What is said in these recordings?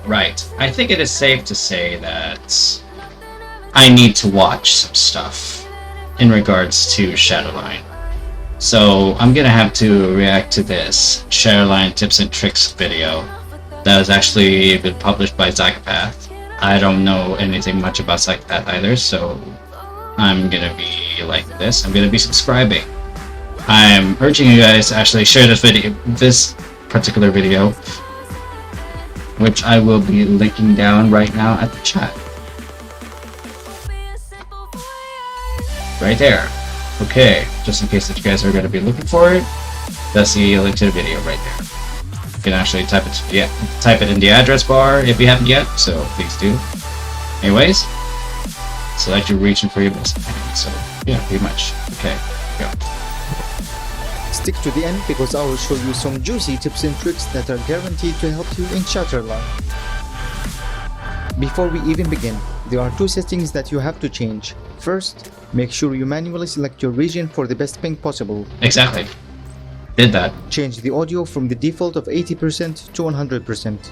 Right. I think it is safe to say that I need to watch some stuff in regards to Shatterline. So I'm gonna have to react to this Shatterline tips and tricks video that has actually been published by Psychopath. I don't know anything much about Psychopath either, so I'm gonna be liking this. I'm gonna be subscribing. I'm urging you guys to actually share this particular video, which I will be linking down right now at the chat. Right there. Okay, just in case that you guys are going to be looking for it, that's the link to the video right there. You can actually type it in the address bar if you haven't yet, so please do. Anyways, select your region for your best enemy. So yeah, pretty much. Okay, go. Stick to the end because I will show you some juicy tips and tricks that are guaranteed to help you in Shatterline. Before we even begin, there are two settings that you have to change. First, make sure you manually select your region for the best ping possible. Exactly. Did that. Change the audio from the default of 80% to 100%.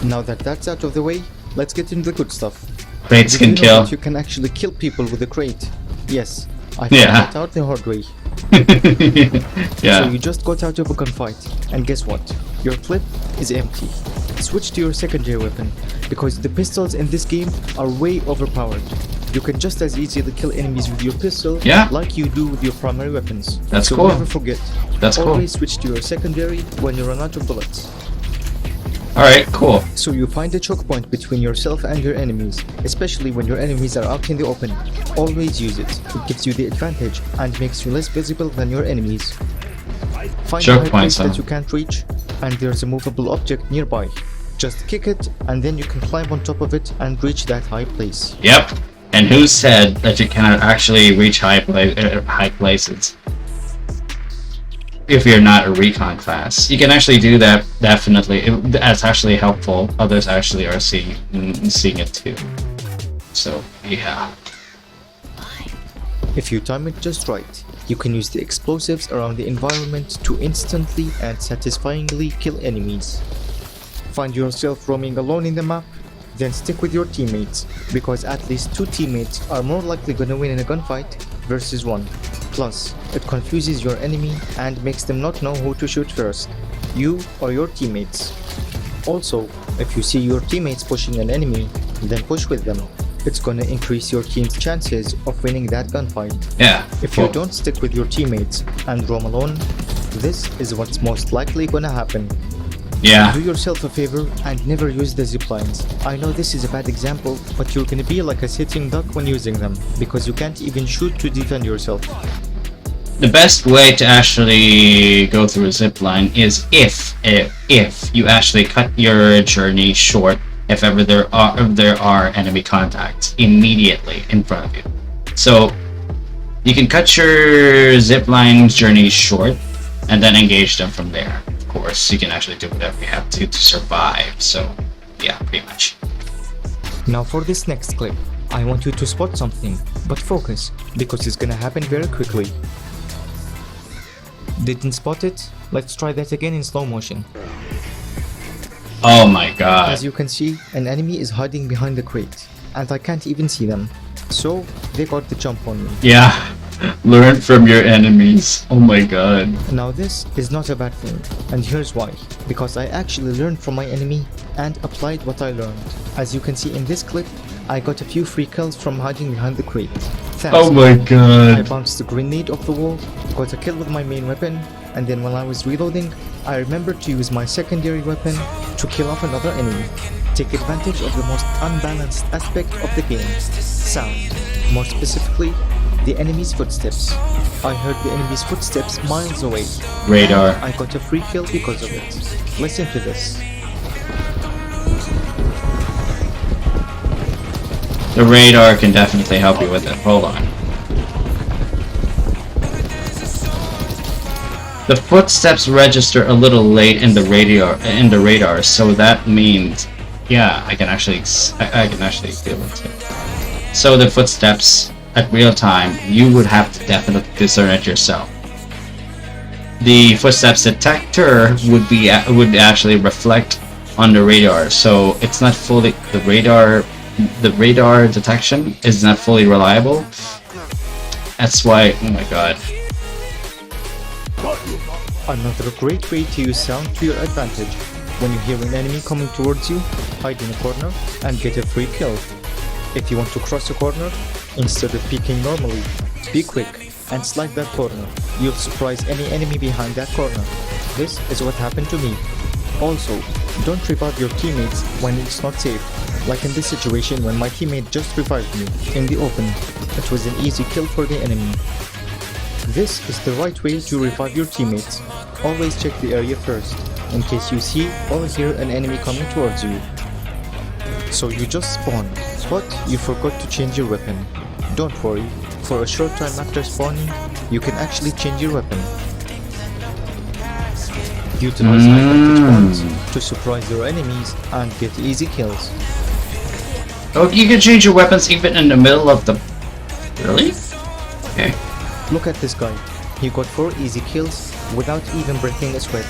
Now that that's out of the way, let's get into the good stuff. Crates can kill. You can actually kill people with a crate. Yes, I found that out the hard way. Yeah. So you just got out of a gunfight, and guess what? Your clip is empty. Switch to your secondary weapon, because the pistols in this game are way overpowered. You can just as easily kill enemies with your pistol like you do with your primary weapons. That's so cool. Never forget. That's Always switch to your secondary when you run out of bullets. Alright, cool. So you find a choke point between yourself and your enemies, especially when your enemies are out in the open. Always use it. It gives you the advantage and makes you less visible than your enemies. Find a high place that you can't reach, and there's a movable object nearby. Just kick it, and then you can climb on top of it and reach that high place. Yep. And who said that you cannot actually reach high places if you're not a recon class? You can actually do that, definitely. That's actually helpful. Others actually are seeing it too. So, yeah. If you time it just right, you can use the explosives around the environment to instantly and satisfyingly kill enemies. Find yourself roaming alone in the map, then stick with your teammates, because at least 2 teammates are more likely gonna win in a gunfight versus 1. Plus, it confuses your enemy and makes them not know who to shoot first, you or your teammates. Also, if you see your teammates pushing an enemy, then push with them. It's gonna increase your team's chances of winning that gunfight. Yeah. If you don't stick with your teammates and roam alone, this is what's most likely gonna happen. Yeah. Do yourself a favor and never use the ziplines. I know this is a bad example, but you're gonna be like a sitting duck when using them, because you can't even shoot to defend yourself. The best way to actually go through a zipline is if you actually cut your journey short, if ever there are enemy contacts immediately in front of you. So you can cut your zipline journey short and then engage them from there. Of course, you can actually do whatever you have to survive. So yeah, pretty much. Now for this next clip, I want you to spot something, but focus, because it's gonna happen very quickly. Didn't spot it? Let's try that again in slow motion. Oh my god. As you can see, an enemy is hiding behind the crate, and I can't even see them. So, they got the jump on me. Yeah, learn from your enemies. Oh my god. Now this is not a bad thing, and here's why. Because I actually learned from my enemy and applied what I learned. As you can see in this clip, I got a few free kills from hiding behind the crate. Thanks. Oh my god. I bounced the grenade off the wall, got a kill with my main weapon, and then when I was reloading, I remembered to use my secondary weapon to kill off another enemy. Take advantage of the most unbalanced aspect of the game, sound. More specifically, the enemy's footsteps. I heard the enemy's footsteps miles away. Radar. I got a free kill because of it. Listen to this. The radar can definitely help you with it. Hold on. The footsteps register a little late in the radar, so that means, yeah, I can actually feel it. So the footsteps at real time, you would have to definitely discern it yourself. the footsteps detector would actually reflect on the radar, so it's not fully the radar detection is not fully reliable. That's why, oh my god. Another great way to use sound to your advantage. When you hear an enemy coming towards you, hide in a corner and get a free kill. If you want to cross a corner, instead of peeking normally, be quick and slide that corner. You'll surprise any enemy behind that corner. This is what happened to me. Also, don't revive your teammates when it's not safe. Like in this situation when my teammate just revived me in the open. It was an easy kill for the enemy. This is the right way to revive your teammates. Always check the area first, in case you see or hear an enemy coming towards you. So you just spawn, but you forgot to change your weapon. Don't worry, for a short time after spawning, you can actually change your weapon. Utilize high vantage points to surprise your enemies and get easy kills. Oh, you can change your weapons even in the middle of the... Really? Okay. Look at this guy. He got 4 easy kills without even breaking a sweat,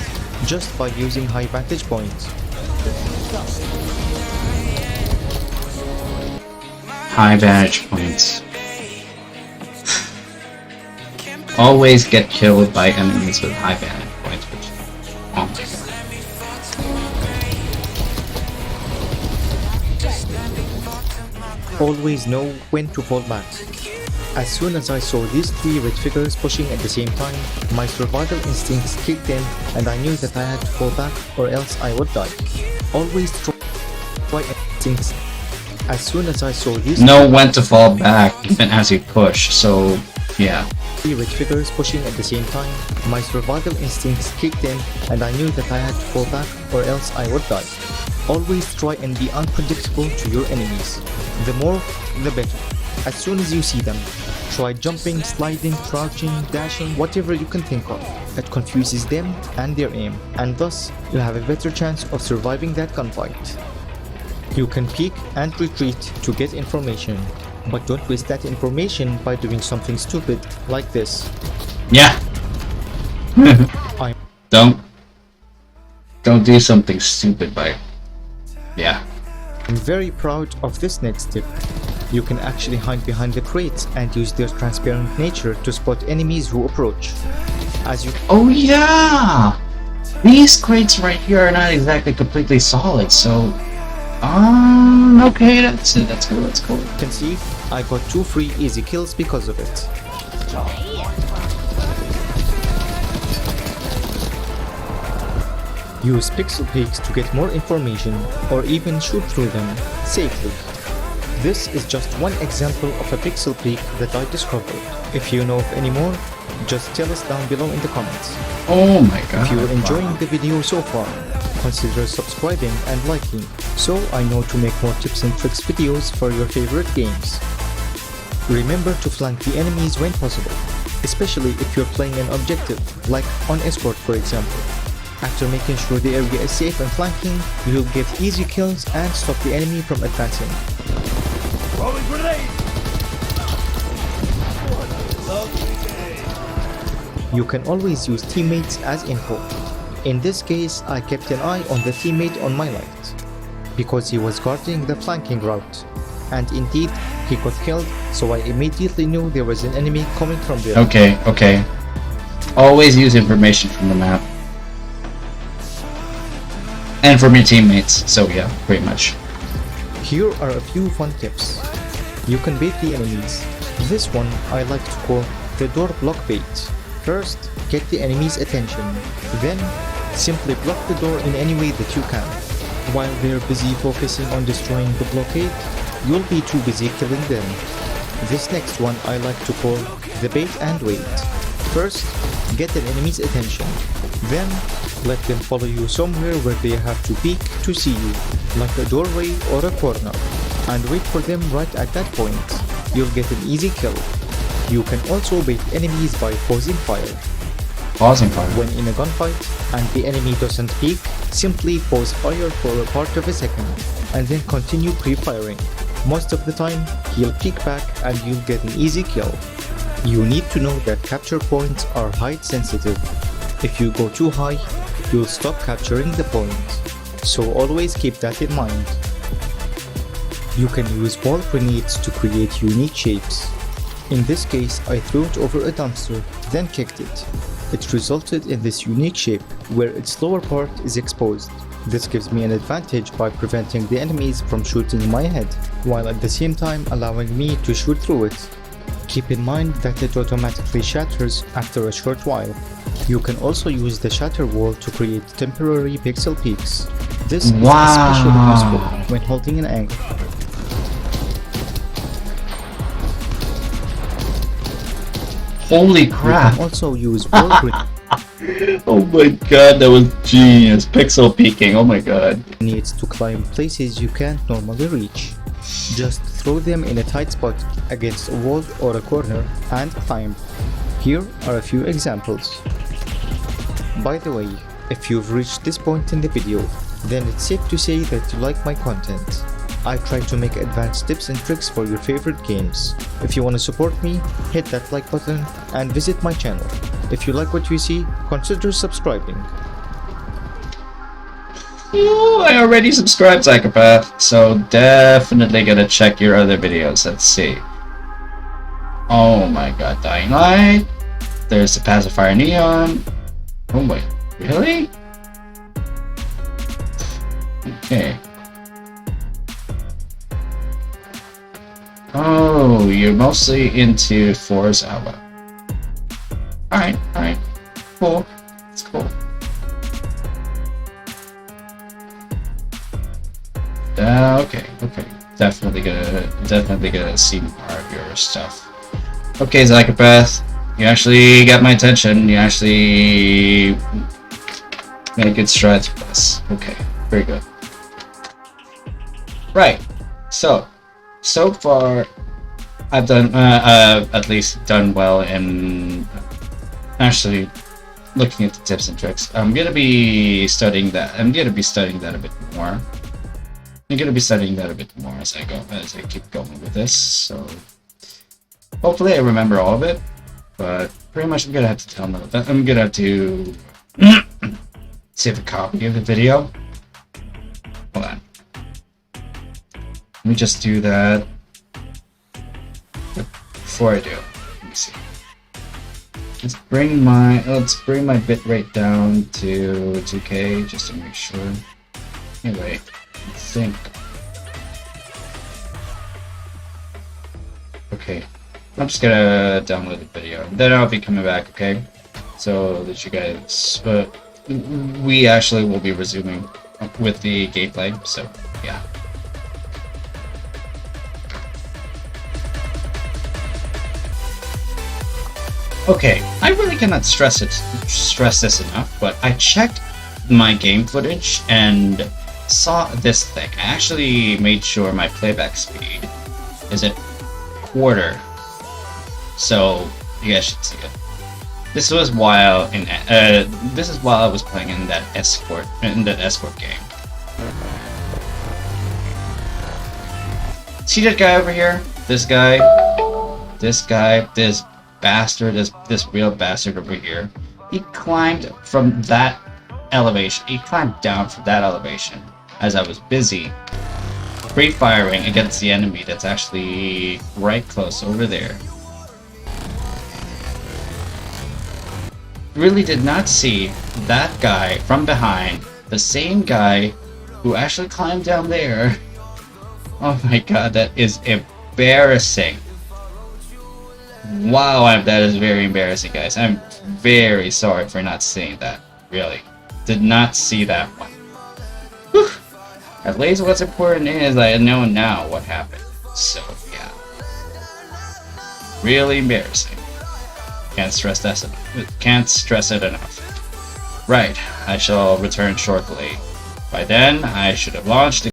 just by using high vantage points. High vantage points. Always get killed by enemies with high vantage points, which... Oh my god. Always know when to fall back. As soon as I saw these 3 red figures pushing at the same time, my survival instincts kicked in and I knew that I had to fall back or else I would die. Always try instincts. As soon as I saw these... Know when to fall back even as you push, so yeah. 3 red figures pushing at the same time, my survival instincts kicked in and I knew that I had to fall back or else I would die. Always try and be unpredictable to your enemies. The more, the better. As soon as you see them, try jumping, sliding, crouching, dashing, whatever you can think of. It confuses them and their aim, and thus you'll have a better chance of surviving that gunfight. You can peek and retreat to get information, but don't waste that information by doing something stupid like this. Yeah. Don't do something stupid by... Yeah. I'm very proud of this next tip. You can actually hide behind the crates and use their transparent nature to spot enemies who approach. As you... Oh yeah! These crates right here are not exactly completely solid, so... okay, that's it, that's cool. You can see, I got 2 free easy kills because of it. Use pixel peeks to get more information or even shoot through them safely. This is just one example of a pixel peek that I discovered. If you know of any more, just tell us down below in the comments. Oh my god. If you're enjoying the video so far, consider subscribing and liking, so I know to make more tips and tricks videos for your favorite games. Remember to flank the enemies when possible, especially if you're playing an objective, like on escort for example. After making sure the area is safe and flanking, you'll get easy kills and stop the enemy from advancing. Throwing grenade! You can always use teammates as info. In this case, I kept an eye on the teammate on my left, because he was guarding the flanking route. And indeed, he got killed, so I immediately knew there was an enemy coming from there. Okay. Always use information from the map. And from your teammates, so yeah, pretty much. Here are a few fun tips. You can bait the enemies. This one I like to call the door block bait. First, get the enemy's attention. Then, simply block the door in any way that you can. While they're busy focusing on destroying the blockade, you'll be too busy killing them. This next one I like to call the bait and wait. First, get an enemy's attention. Then, let them follow you somewhere where they have to peek to see you, like a doorway or a corner, and wait for them right at that point. You'll get an easy kill. You can also bait enemies by pausing fire. Pausing fire? When in a gunfight and the enemy doesn't peek, simply pause fire for a part of a second, and then continue pre-firing. Most of the time, he'll peek back and you'll get an easy kill. You need to know that capture points are height sensitive. If you go too high, you'll stop capturing the point, so always keep that in mind. You can use wall grenades to create unique shapes. In this case, I threw it over a dumpster, then kicked it. It resulted in this unique shape, where its lower part is exposed. This gives me an advantage by preventing the enemies from shooting my head, while at the same time allowing me to shoot through it. Keep in mind that it automatically shatters after a short while. You can also use the shatter wall to create temporary pixel peaks. This is especially useful when holding an angle. Holy You crap! can also use wall Oh my god, that was genius. Pixel peeking, oh my god. grenades to climb places you can't normally reach. Just throw them in a tight spot against a wall or a corner and climb. Here are a few examples. By the way, if you've reached this point in the video, then it's safe to say that you like my content. I try to make advanced tips and tricks for your favorite games. If you want to support me, hit that like button and visit my channel. If you like what you see, consider subscribing. Ooh, I already subscribed, Psychopath, so definitely gonna check your other videos. Let's see. Oh my god, Dying Light. There's the Pacifier Neon. Oh wait, really? Okay. Oh, you're mostly into Forzawa. Alright, cool. It's cool. Okay. Definitely gonna see more of your stuff. Okay, Psychopath, you actually got my attention. You actually made a good stride through this. Okay, very good. Right. So far, I've done at least done well in actually looking at the tips and tricks. I'm gonna be studying that. a bit more. I'm gonna be studying that a bit more as I keep going with this. So hopefully I remember all of it. But pretty much I'm gonna have to download that. I'm gonna have to save a copy of the video. Hold on. Let me just do that. Before I do, let me see. Let's bring my bitrate down to 2K just to make sure. Anyway, I think. Okay, I'm just gonna download the video, and then I'll be coming back. Okay, so that you guys, we actually will be resuming with the gameplay. So yeah. Okay, I really cannot stress this enough, but I checked my game footage and saw this thing. I actually made sure my playback speed is at quarter, so you guys should see it. This was while I was playing in that escort game. See that guy over here? This bastard, this real bastard over here. He climbed from that elevation. He climbed down from that elevation as I was busy pre-firing against the enemy that's actually right close over there. Really did not see that guy from behind, the same guy who actually climbed down there. Oh my god, that is embarrassing. Wow, that is very embarrassing, guys. I'm very sorry for not seeing that. Really. Did not see that one. Whew. At least what's important is I know now what happened. So, yeah. Really embarrassing. Can't stress it enough. Right, I shall return shortly. By then, I should have launched the